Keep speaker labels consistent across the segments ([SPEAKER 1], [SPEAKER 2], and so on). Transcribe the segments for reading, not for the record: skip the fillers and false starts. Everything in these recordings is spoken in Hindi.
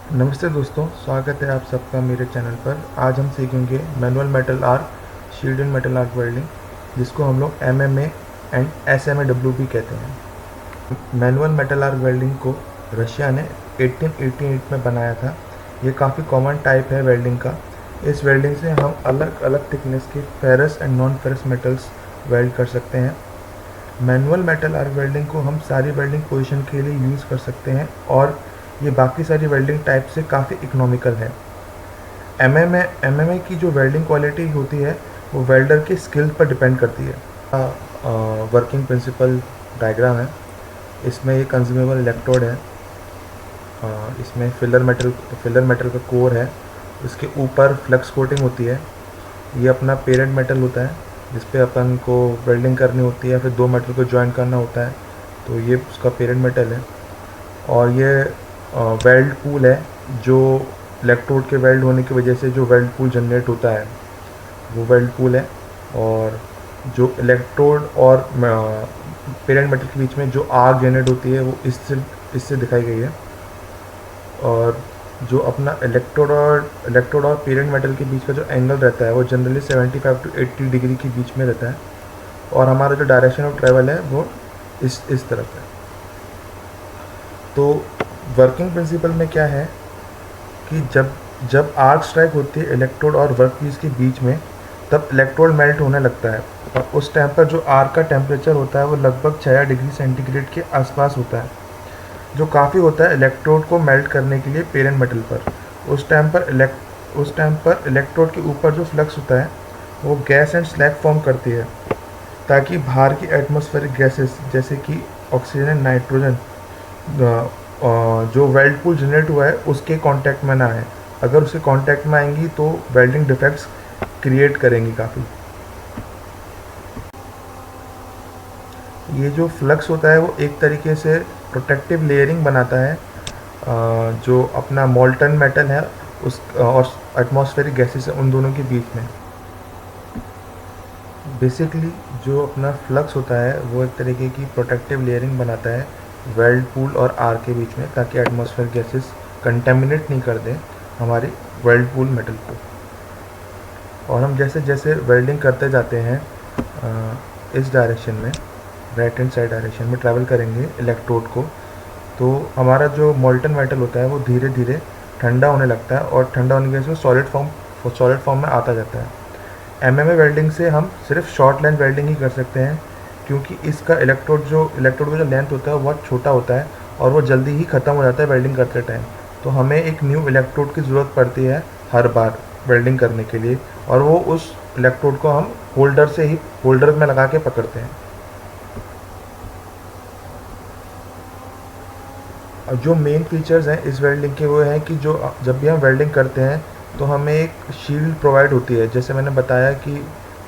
[SPEAKER 1] नमस्ते दोस्तों, स्वागत है आप सबका मेरे चैनल पर। आज हम सीखेंगे manual metal arc, shield and metal arc welding, जिसको हम लोग MMA एंड SMAW भी कहते हैं। मैनुअल मेटल आर्क वेल्डिंग को रशिया ने 1888 में बनाया था। ये काफ़ी कॉमन टाइप है वेल्डिंग का। इस वेल्डिंग से हम अलग अलग थिकनेस के ferrous and non ferrous metals weld कर सकते हैं। मैनुअल मेटल आर्क वेल्डिंग को हम सारी वेल्डिंग पोजीशन के लिए यूज़ कर सकते हैं और ये बाकी सारी वेल्डिंग टाइप से काफ़ी इकोनॉमिकल है। MMA की जो वेल्डिंग क्वालिटी होती है वो वेल्डर के स्किल पर डिपेंड करती है। वर्किंग प्रिंसिपल डायग्राम है। इसमें ये कंज्यूमेबल इलेक्ट्रोड है। इसमें फिलर मेटल का कोर है। इसके ऊपर फ्लक्स कोटिंग होती है। ये अपना पेरेंट मेटल होता है जिस पे अपन को वेल्डिंग करनी होती है, फिर दो मेटल को ज्वाइन करना होता है, तो ये उसका पेरेंट मेटल है। और ये वेल्ड पूल है, जो इलेक्ट्रोड के वेल्ड होने की वजह से जो वेल्ड पूल जनरेट होता है वो वेल्ड पूल है। और जो इलेक्ट्रोड और पेरेंट मेटल के बीच में जो आग जनरेट होती है वो इससे दिखाई गई है। और जो अपना इलेक्ट्रोड और पेरेंट मेटल के बीच का जो एंगल रहता है वो जनरली 75 टू 80 डिग्री के बीच में रहता है। और हमारा जो डायरेक्शन ऑफ ट्रैवल है वो इस तरफ है। तो वर्किंग प्रिंसिपल में क्या है कि जब जब आर्क स्ट्राइक होती है इलेक्ट्रोड और वर्कपीस के बीच में, तब इलेक्ट्रोड मेल्ट होने लगता है। और उस टाइम पर जो आर्क का टेम्परेचर होता है वो लगभग 6 डिग्री सेंटीग्रेड के आसपास होता है, जो काफ़ी होता है इलेक्ट्रोड को मेल्ट करने के लिए पेरेंट मेटल पर। उस टाइम पर इलेक्ट्रोड के ऊपर जो फ्लक्स होता है वो गैस एंड स्लैग फॉर्म करती है, ताकि बाहर की एटमॉस्फेरिक गैसेस जैसे कि ऑक्सीजन एंड नाइट्रोजन जो वेल्ड पूल जनरेट हुआ है उसके कांटेक्ट में ना आए। अगर उसके कांटेक्ट में आएंगी तो वेल्डिंग डिफेक्ट्स क्रिएट करेंगी काफ़ी। ये जो फ्लक्स होता है वो एक तरीके से प्रोटेक्टिव लेयरिंग बनाता है, जो अपना मोल्टन मेटल है उस और एटमॉस्फेरिक गैसेस है उन दोनों के बीच में। बेसिकली जो अपना फ्लक्स होता है वो एक तरीके की प्रोटेक्टिव लेयरिंग बनाता है वेल्ड पूल और आर के बीच में, ताकि एटमॉस्फेयर गैसेस कंटेमिनेट नहीं कर दें हमारी वेल्ड पूल मेटल को। और हम जैसे जैसे वेल्डिंग करते जाते हैं इस डायरेक्शन में, राइट हैंड साइड डायरेक्शन में ट्रैवल करेंगे इलेक्ट्रोड को, तो हमारा जो मोल्टन मेटल होता है वो धीरे धीरे ठंडा होने लगता है और ठंडा होने की वजह से सॉलिड फॉर्म में आता जाता है। MMA वेल्डिंग से हम सिर्फ शॉर्ट लेंथ वेल्डिंग ही कर सकते हैं, क्योंकि इसका इलेक्ट्रोड का जो लेंथ होता है वो बहुत छोटा होता है और वो जल्दी ही ख़त्म हो जाता है वेल्डिंग करते टाइम। तो हमें एक न्यू इलेक्ट्रोड की ज़रूरत पड़ती है हर बार वेल्डिंग करने के लिए, और वो उस इलेक्ट्रोड को हम होल्डर में लगा के पकड़ते हैं। अब जो मेन फीचर्स हैं इस वेल्डिंग के वो हैं कि जो जब भी हम वेल्डिंग करते हैं तो हमें एक शील्ड प्रोवाइड होती है। जैसे मैंने बताया कि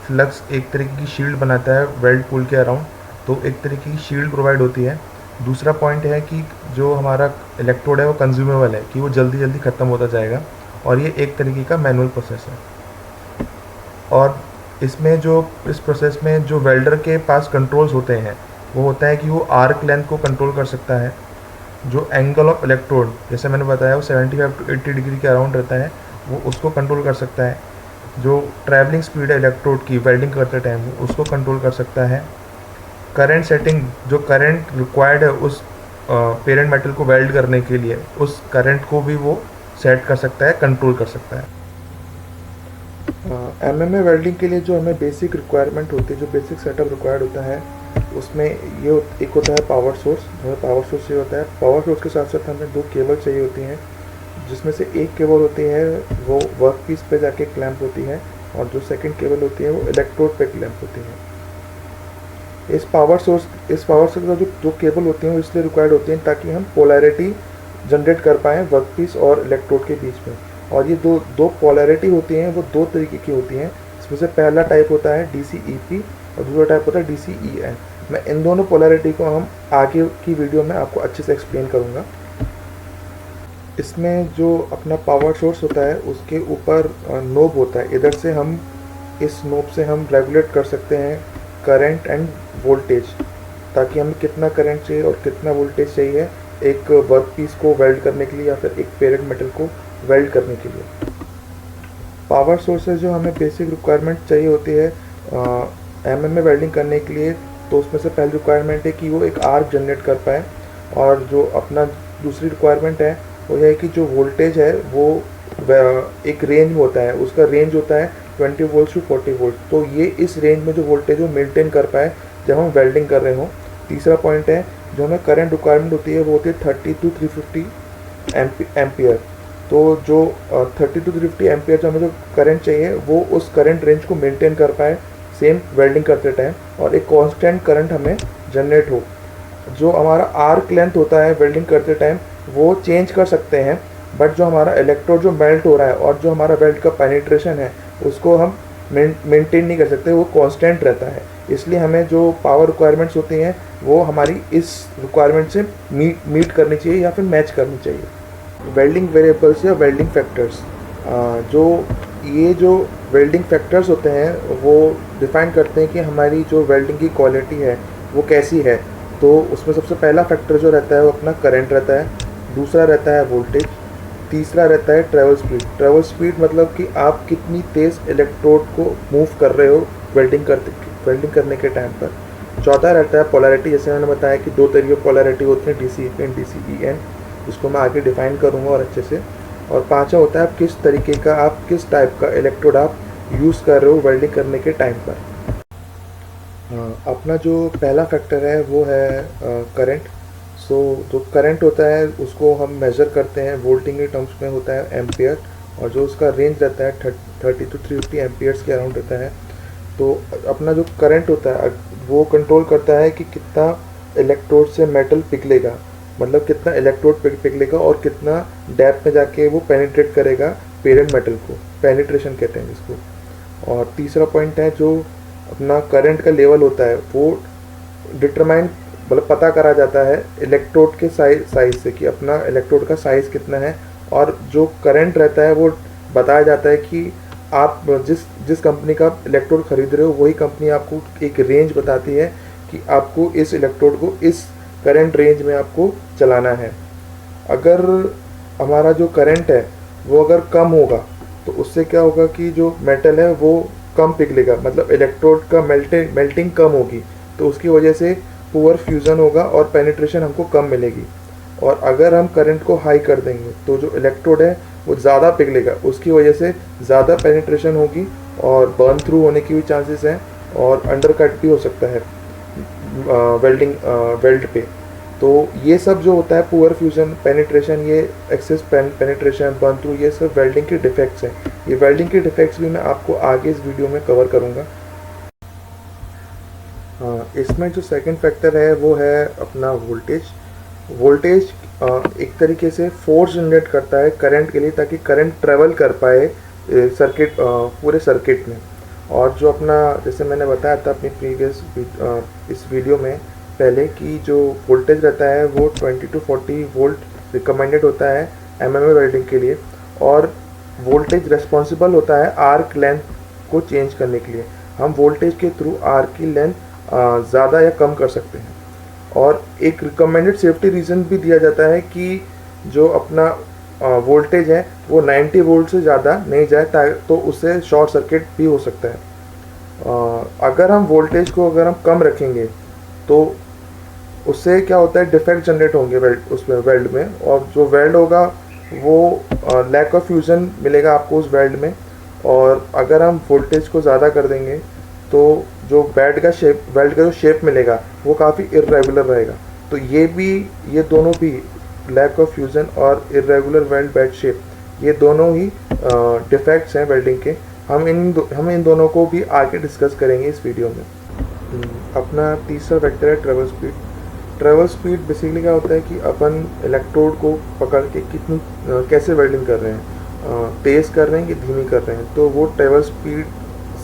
[SPEAKER 1] फ्लक्स एक तरीके की शील्ड बनाता है वेल्ड पूल के अराउंड, तो एक तरीके की शील्ड प्रोवाइड होती है। दूसरा पॉइंट है कि जो हमारा इलेक्ट्रोड है वो कंज्यूमेबल है, कि वो जल्दी जल्दी ख़त्म होता जाएगा, और ये एक तरीके का मैनुअल प्रोसेस है। और इसमें जो इस प्रोसेस में जो वेल्डर के पास कंट्रोल्स होते हैं वो होता है कि वो आर्क लेंथ को कंट्रोल कर सकता है, जो एंगल ऑफ इलेक्ट्रोड जैसे मैंने बताया वो 75 टू 80 डिग्री के अराउंड रहता है, वो उसको कंट्रोल कर सकता है। जो ट्रैवलिंग स्पीड है इलेक्ट्रोड की वेल्डिंग करते टाइम वो उसको कंट्रोल कर सकता है। करंट सेटिंग, जो करंट रिक्वायर्ड है उस पेरेंट मेटल को वेल्ड करने के लिए, उस करंट को भी वो सेट कर सकता है, कंट्रोल कर सकता है। MMA वेल्डिंग के लिए जो हमें बेसिक रिक्वायरमेंट होती है, जो बेसिक सेटअप रिक्वायर्ड होता है, उसमें ये एक होता है पावर सोर्स। हमें पावर सोर्स चाहिए होता है। पावर सोर्स के साथ साथ हमें दो केबल चाहिए होती हैं, जिसमें से एक केबल होती है वो वर्क पीस पे जाके क्लैंप होती है, और जो सेकंड केबल होती है वो इलेक्ट्रोड पे क्लैंप होती है। इस पावर सोर्स का जो केबल होती हैं वो इसलिए रिक्वायर्ड होती हैं ताकि हम पोलैरिटी जनरेट कर पाएँ वर्क पीस और इलेक्ट्रोड के बीच में। और ये दो दो पोलैरिटी होती हैं वो दो तरीके की होती हैं। इसमें से पहला टाइप होता है DCEP और दूसरा टाइप होता है DCEN। मैं इन दोनों पोलैरिटी को हम आगे की वीडियो में आपको अच्छे से एक्सप्लेन करूँगा। इसमें जो अपना पावर सोर्स होता है उसके ऊपर नोब होता है। इधर से हम इस नोब से हम रेगुलेट कर सकते हैं करंट एंड वोल्टेज, ताकि हमें कितना करंट चाहिए और कितना वोल्टेज चाहिए एक वर्क पीस को वेल्ड करने के लिए या फिर एक पेरेंट मेटल को वेल्ड करने के लिए। पावर सोर्सेज जो हमें बेसिक रिक्वायरमेंट चाहिए होती है एमएम में वेल्डिंग करने के लिए, तो उसमें से पहली रिक्वायरमेंट है कि वो एक आर्क जनरेट कर पाए, और जो अपना दूसरी रिक्वायरमेंट है वो यह है कि जो वोल्टेज है वो एक रेंज में होता है, उसका रेंज होता है 20 वोल्ट टू 40 वोल्ट, तो ये इस रेंज में जो वोल्टेज वो मेंटेन कर पाए जब हम वेल्डिंग कर रहे हों। तीसरा पॉइंट है जो हमें करंट रिक्वायरमेंट होती है वो होती है 30 टू 350 एम्पियर। तो जो 30 टू 350 एम्पियर जो हमें जो करंट चाहिए वो उस करंट रेंज को मेंटेन कर पाए सेम वेल्डिंग करते टाइम, और एक कांस्टेंट करंट हमें जनरेट हो। जो हमारा आर्क लेंथ होता है वेल्डिंग करते टाइम वो चेंज कर सकते हैं, बट जो हमारा इलेक्ट्रोड जो मेल्ट हो रहा है और जो हमारा वेल्ड का पेनिट्रेशन है उसको हम मेंटेन नहीं कर सकते, वो कांस्टेंट रहता है। इसलिए हमें जो पावर रिक्वायरमेंट्स होती हैं वो हमारी इस रिक्वायरमेंट से मीट करनी चाहिए या फिर मैच करनी चाहिए। वेल्डिंग वेरिएबल्स या वेल्डिंग फैक्टर्स, जो वेल्डिंग फैक्टर्स होते हैं वो डिफाइन करते हैं कि हमारी जो वेल्डिंग की क्वालिटी है वो कैसी है। तो उसमें सबसे पहला फैक्टर जो रहता है वो अपना करंट रहता है, दूसरा रहता है वोल्टेज, तीसरा रहता है ट्रैवल स्पीड। ट्रैवल स्पीड मतलब कि आप कितनी तेज़ इलेक्ट्रोड को मूव कर रहे हो वेल्डिंग करने के टाइम पर। चौथा रहता है पोलैरिटी, जैसे मैंने बताया कि दो तरीके की पोलैरिटी होती है, DCEN DCEN, इसको मैं आगे डिफाइन करूँगा और अच्छे से। और पांचवा होता है आप किस तरीके का, आप किस टाइप का इलेक्ट्रोड आप यूज़ कर रहे हो वेल्डिंग करने के टाइम पर। अपना जो पहला फैक्टर है वो है करंट। सो जो करंट होता है उसको हम मेज़र करते हैं वोल्टिंग के टर्म्स में होता है एम्पियर, और जो उसका रेंज रहता है 30 टू 350 एम्पियर्स के अराउंड रहता है। तो अपना जो करंट होता है वो कंट्रोल करता है कि कितना इलेक्ट्रोड से मेटल पिघलेगा, मतलब कितना इलेक्ट्रोड पिघलेगा और कितना डेप्थ में जाके वो पेनिट्रेट करेगा पेरेंट मेटल को, पेनिट्रेशन कहते हैं इसको। और तीसरा पॉइंट है जो अपना करंट का लेवल होता है वो डिटरमाइन, मतलब पता करा जाता है इलेक्ट्रोड के साइज से कि अपना इलेक्ट्रोड का साइज़ कितना है, और जो करंट रहता है वो बताया जाता है कि आप जिस कंपनी का इलेक्ट्रोड खरीद रहे हो वही कंपनी आपको एक रेंज बताती है कि आपको इस इलेक्ट्रोड को इस करंट रेंज में आपको चलाना है। अगर हमारा जो करंट है वो अगर कम होगा तो उससे क्या होगा कि जो मेटल है वो कम पिघलेगा, मतलब इलेक्ट्रोड का मेल्टिंग कम होगी, तो उसकी वजह से पुअर फ्यूज़न होगा और पेनिट्रेशन हमको कम मिलेगी। और अगर हम करंट को हाई कर देंगे तो जो इलेक्ट्रोड है वो ज़्यादा पिघलेगा, उसकी वजह से ज़्यादा पेनिट्रेशन होगी और बर्न थ्रू होने की भी चांसेस हैं, और अंडर कट भी हो सकता है वेल्ड पे। तो ये सब जो होता है पुअर फ्यूज़न, पेनिट्रेशन, ये एक्सेस पेनिट्रेशन, बर्न थ्रू, ये सब वेल्डिंग के डिफेक्ट्स हैं। ये वेल्डिंग के डिफेक्ट्स भी मैं आपको आगे इस वीडियो में कवर करूँगा। इसमें जो सेकंड फैक्टर है वो है अपना वोल्टेज एक तरीके से फोर्स जनरेट करता है करंट के लिए, ताकि करंट ट्रेवल कर पाए सर्किट, पूरे सर्किट में। और जो अपना, जैसे मैंने बताया था अपनी प्रीवियस इस वीडियो में पहले, कि जो वोल्टेज रहता है वो 20 टू 40 वोल्ट रिकमेंडेड होता है एमएमए वेल्डिंग के लिए, और वोल्टेज रिस्पॉन्सिबल होता है आर्क लेंथ को चेंज करने के लिए। हम वोल्टेज के थ्रू आर्क की लेंथ ज़्यादा या कम कर सकते हैं। और एक रिकमेंडेड सेफ्टी रीज़न भी दिया जाता है कि जो अपना वोल्टेज है वो 90 वोल्ट से ज़्यादा नहीं जाए, तो उससे शॉर्ट सर्किट भी हो सकता है। अगर हम वोल्टेज को अगर हम कम रखेंगे तो उससे क्या होता है, डिफेक्ट जनरेट होंगे वेल्ड में, और जो वेल्ड होगा वो लैक ऑफ फ्यूज़न मिलेगा आपको उस वेल्ड में। और अगर हम वोल्टेज को ज़्यादा कर देंगे तो जो वेल्ड का जो शेप मिलेगा वो काफ़ी इर्रेगुलर रहेगा। तो ये दोनों भी, लैक ऑफ फ्यूज़न और इर्रेगुलर वेल्ड बेड शेप, ये दोनों ही डिफेक्ट्स हैं वेल्डिंग के। हम इन दोनों को भी आगे डिस्कस करेंगे इस वीडियो में। अपना तीसरा वेक्टर है travel speed. Travel speed basically क्या होता है कि अपन इलेक्ट्रोड को पकड़ के कैसे वेल्डिंग कर रहे हैं, तेज़ कर रहे हैं कि धीमी कर रहे हैं, तो वो ट्रैवल स्पीड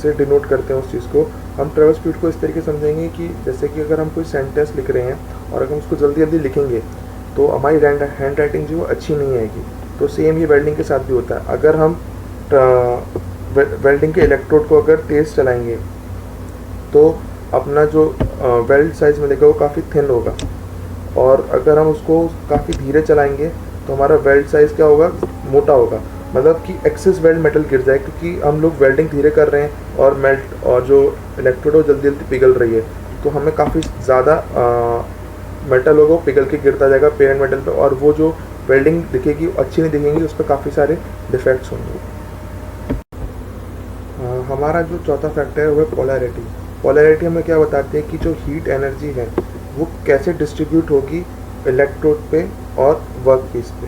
[SPEAKER 1] से डिनोट करते हैं उस चीज़ को। हम ट्रैवल स्पीड को इस तरीके से समझेंगे कि जैसे कि अगर हम कोई सेंटेंस लिख रहे हैं और अगर हम उसको जल्दी जल्दी लिखेंगे तो हमारी हैंड राइटिंग जो अच्छी नहीं आएगी। तो सेम ये वेल्डिंग के साथ भी होता है। अगर हम वेल्डिंग के इलेक्ट्रोड को अगर तेज़ चलाएंगे तो अपना जो वेल्ड साइज मिलेगा वो काफ़ी थिन होगा, और अगर हम उसको काफ़ी धीरे चलाएंगे तो हमारा वेल्ड साइज़ क्या होगा, मोटा होगा, मतलब कि एक्सेस वेल्ड मेटल गिर जाए, क्योंकि हम लोग वेल्डिंग धीरे कर रहे हैं और मेल्ट और जो इलेक्ट्रोड है वो जल्दी जल्दी पिघल रही है, तो हमें काफ़ी ज़्यादा मेटल होगा वो पिघल के गिरता जाएगा पेरेंट मेटल पे, और वो जो वेल्डिंग दिखेगी अच्छी नहीं दिखेंगी, उस पर काफ़ी सारे डिफेक्ट्स होंगे। हमारा जो चौथा फैक्टर है वो है पोलैरिटी। पोलैरिटी हमें क्या बताती है कि जो हीट एनर्जी है वो कैसे डिस्ट्रीब्यूट होगी इलेक्ट्रोड पे और वर्क पीस पे।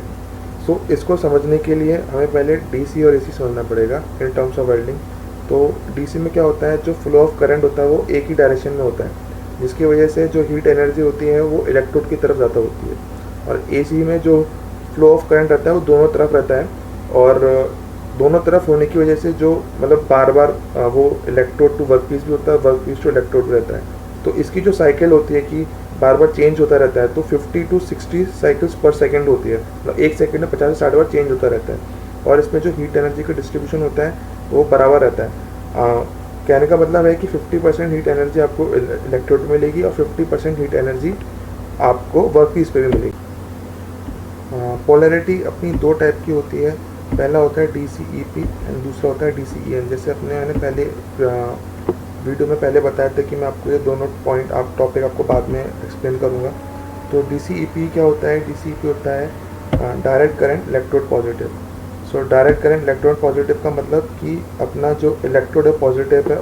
[SPEAKER 1] सो इसको समझने के लिए हमें पहले डीसी और एसी समझना पड़ेगा इन टर्म्स ऑफ वेल्डिंग। तो डीसी में क्या होता है, जो फ्लो ऑफ करंट होता है वो एक ही डायरेक्शन में होता है, जिसकी वजह से जो हीट एनर्जी होती है वो इलेक्ट्रोड की तरफ ज़्यादा होती है। और एसी में जो फ्लो ऑफ करंट रहता है वो दोनों तरफ रहता है, और दोनों तरफ होने की वजह से जो मतलब बार बार वो इलेक्ट्रोड टू वर्कपीस भी होता है, वर्कपीस टू इलेक्ट्रोड भी रहता है। तो इसकी जो साइकिल होती है कि बार बार चेंज होता रहता है, तो 50 टू 60 साइकिल्स पर सेकंड होती है, मतलब एक सेकंड में 50 से 60 बार चेंज होता रहता है। और इसमें जो हीट एनर्जी का डिस्ट्रीब्यूशन होता है वो बराबर रहता है। कहने का मतलब है कि 50% हीट एनर्जी आपको इलेक्ट्रोड में मिलेगी और 50% हीट एनर्जी आपको वर्कपीस पे भी मिलेगी। पोलैरिटी अपनी दो टाइप की होती है, पहला होता है DCEP एंड दूसरा होता है DCEN। जैसे मैंने पहले वीडियो में पहले बताया था कि मैं आपको ये दोनों पॉइंट टॉपिक आपको बाद में एक्सप्लेन करूँगा। तो DCEP क्या होता है, DCEP होता है direct current electrode positive. So direct current electrode positive का मतलब कि अपना जो इलेक्ट्रोड है पॉजिटिव है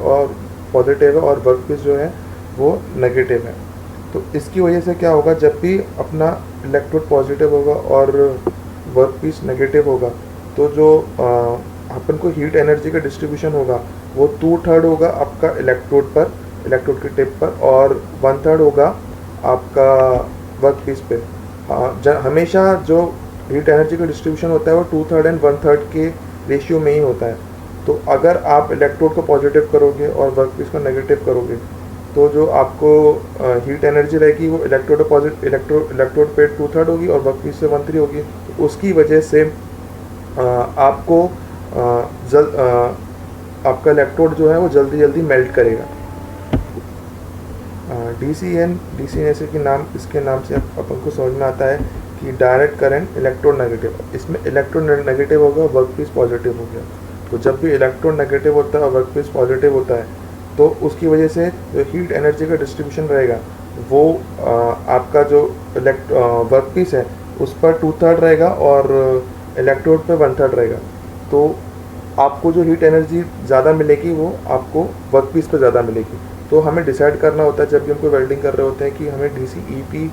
[SPEAKER 1] और वर्कपीस जो है वो नेगेटिव है। तो इसकी वजह से क्या होगा, जब भी अपना इलेक्ट्रोड पॉजिटिव होगा और वर्कपीस नेगेटिव होगा, तो जो अपन को हीट एनर्जी का डिस्ट्रीब्यूशन होगा वो 2/3 होगा आपका इलेक्ट्रोड की टिप पर, और 1/3 होगा आपका वर्कपीस पे। हमेशा जो हीट एनर्जी का डिस्ट्रीब्यूशन होता है वो 2/3 एंड 1/3 के रेशियो में ही होता है। तो अगर आप इलेक्ट्रोड को पॉजिटिव करोगे और वर्कपीस को नेगेटिव करोगे, तो जो आपको हीट एनर्जी रहेगी वो इलेक्ट्रोड पे 2/3 होगी और वर्कपीस से 1/3 होगी। तो उसकी वजह से आपको आपका इलेक्ट्रोड जो है वो जल्दी जल्दी मेल्ट करेगा। DCN जैसे कि इसके नाम से अपन को समझ में आता है कि डायरेक्ट करंट इलेक्ट्रोड नेगेटिव। इसमें इलेक्ट्रोड नेगेटिव होगा, वर्कपीस पॉजिटिव हो गया। तो जब भी इलेक्ट्रोड नेगेटिव होता है और वर्कपीस पॉजिटिव होता है, तो उसकी वजह से जो हीट एनर्जी का डिस्ट्रीब्यूशन रहेगा वो आपका जो वर्कपीस है उस पर 2/3 रहेगा और इलेक्ट्रोड पे 1/3 रहेगा। तो आपको जो हीट एनर्जी ज़्यादा मिलेगी वो आपको वर्कपीस पे ज़्यादा मिलेगी। तो हमें डिसाइड करना होता है जब भी हमको वेल्डिंग कर रहे होते हैं कि हमें DCEP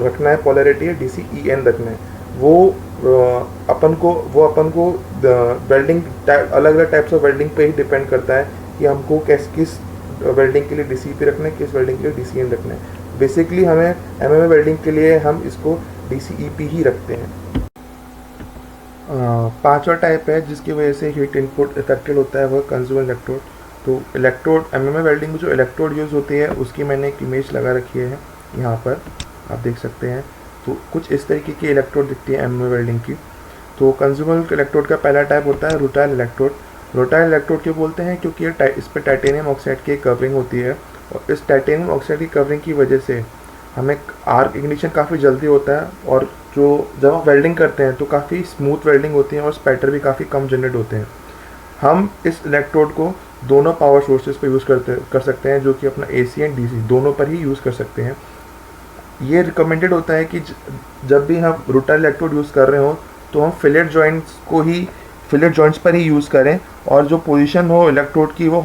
[SPEAKER 1] रखना है पोलैरिटी या DCEN रखना है। वो अपन को वेल्डिंग अलग अलग टाइप्स ऑफ वेल्डिंग पे ही डिपेंड करता है कि हमको किस वेल्डिंग के लिए DCEP रखना है, किस वेल्डिंग के लिए DCN रखना है। बेसिकली हमें MMA वेल्डिंग के लिए हम इसको DCEP ही रखते हैं। पांचवा टाइप है जिसकी वजह से हीट इनपुट इफेक्टेड होता है, वो कंज्यूमर इलेक्ट्रोड। तो इलेक्ट्रोड MMA वेल्डिंग में जो इलेक्ट्रोड यूज़ होती है उसकी मैंने एक इमेज लगा रखी है यहाँ पर, आप देख सकते हैं। तो कुछ इस तरीके की इलेक्ट्रोड दिखती है MMA वेल्डिंग की। तो कंज्यूमर इलेक्ट्रोड का पहला टाइप होता है रूटाइल इलेक्ट्रोड। रूटाइल इलेक्ट्रोड क्यों बोलते हैं, क्योंकि इस पर टाइटेनियम ऑक्साइड की कवरिंग होती है, और इस टाइटेनियम ऑक्साइड की कवरिंग की वजह से हमें आर्क इग्निशन काफ़ी जल्दी होता है, और जब हम वेल्डिंग करते हैं तो काफ़ी स्मूथ वेल्डिंग होती है और स्पैटर भी काफ़ी कम जनरेट होते हैं। हम इस इलेक्ट्रोड को दोनों पावर सोर्सेज पर यूज़ कर सकते हैं, जो कि अपना AC एंड DC दोनों पर ही यूज़ कर सकते हैं। ये रिकमेंडेड होता है कि जब भी हम रूटाइल इलेक्ट्रोड यूज़ कर रहे हो तो हम फिलेट जॉइंट्स पर ही यूज़ करें, और जो पोजीशन हो इलेक्ट्रोड की वो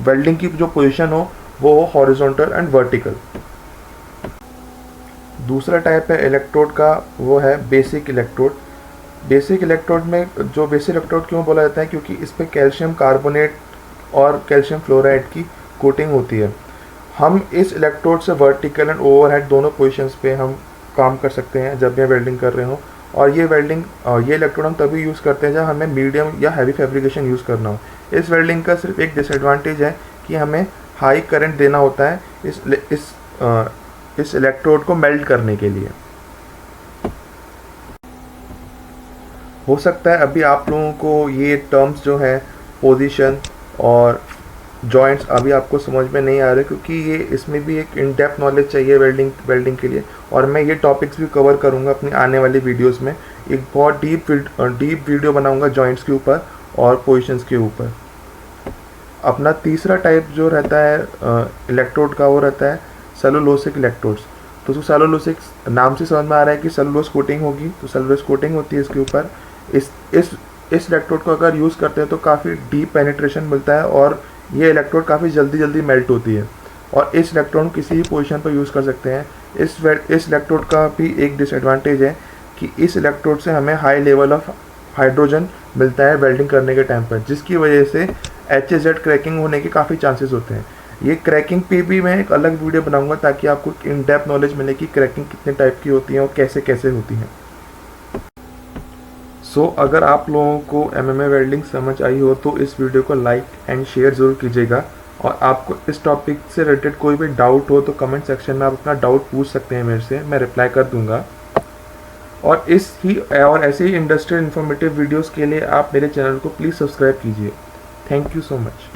[SPEAKER 1] वेल्डिंग की जो पोजीशन हो वो हॉरिजॉन्टल एंड वर्टिकल। दूसरा टाइप है इलेक्ट्रोड का, वो है बेसिक इलेक्ट्रोड। बेसिक इलेक्ट्रोड में जो बेसिक इलेक्ट्रोड क्यों बोला जाता है, क्योंकि इस पर कैल्शियम कार्बोनेट और कैल्शियम फ्लोराइड की कोटिंग होती है। हम इस इलेक्ट्रोड से वर्टिकल एंड ओवरहेड दोनों पोजीशंस पे हम काम कर सकते हैं जब भी हम वेल्डिंग कर रहे हो। और ये इलेक्ट्रोड हम तभी यूज़ करते हैं जब हमें मीडियम या हैवी फैब्रिकेशन यूज़ करना हो। इस वेल्डिंग का सिर्फ एक डिसएडवांटेज है कि हमें हाई करंट देना होता है इस इलेक्ट्रोड को मेल्ट करने के लिए। हो सकता है अभी आप लोगों को ये टर्म्स जो है पोजीशन और जॉइंट्स अभी आपको समझ में नहीं आ रहे, क्योंकि ये इसमें भी एक इन डेप्थ नॉलेज चाहिए वेल्डिंग के लिए, और मैं ये टॉपिक्स भी कवर करूँगा अपनी आने वाली वीडियोज़ में। एक बहुत डीप वीडियो बनाऊँगा जॉइंट्स के ऊपर और पोजिशंस के ऊपर। अपना तीसरा टाइप जो रहता है इलेक्ट्रोड का, वो रहता है सेलुलोसिक इलेक्ट्रोड्स। तो जो सेलुलोसिक नाम से समझ में आ रहा है कि सेलुलोस कोटिंग होगी, तो सेलुलोस कोटिंग होती है इसके ऊपर। इस इलेक्ट्रोड को अगर यूज़ करते हैं तो काफ़ी डीप पेनिट्रेशन मिलता है, और ये इलेक्ट्रोड काफ़ी जल्दी मेल्ट होती है, और इस इलेक्ट्रोड किसी भी पोजीशन पर यूज़ कर सकते हैं। इस इलेक्ट्रोड का भी एक डिसएडवांटेज है कि इस इलेक्ट्रोड से हमें हाई लेवल ऑफ हाइड्रोजन मिलता है वेल्डिंग करने के टाइम पर, जिसकी वजह से HZ क्रैकिंग होने के काफ़ी चांसेस होते हैं। ये क्रैकिंग पे भी मैं एक अलग वीडियो बनाऊंगा, ताकि आपको इन डेप्थ नॉलेज मिले कि क्रैकिंग कितने टाइप की होती है और कैसे कैसे होती है। सो अगर आप लोगों को MMA वेल्डिंग समझ आई हो तो इस वीडियो को लाइक एंड शेयर ज़रूर कीजिएगा, और आपको इस टॉपिक से रिलेटेड कोई भी डाउट हो तो कमेंट सेक्शन में आप अपना डाउट पूछ सकते हैं मेरे से, मैं रिप्लाई कर दूंगा। और ऐसे ही इंडस्ट्रियल इन्फॉर्मेटिव वीडियोस के लिए आप मेरे चैनल को प्लीज़ सब्सक्राइब कीजिए। Thank you so much.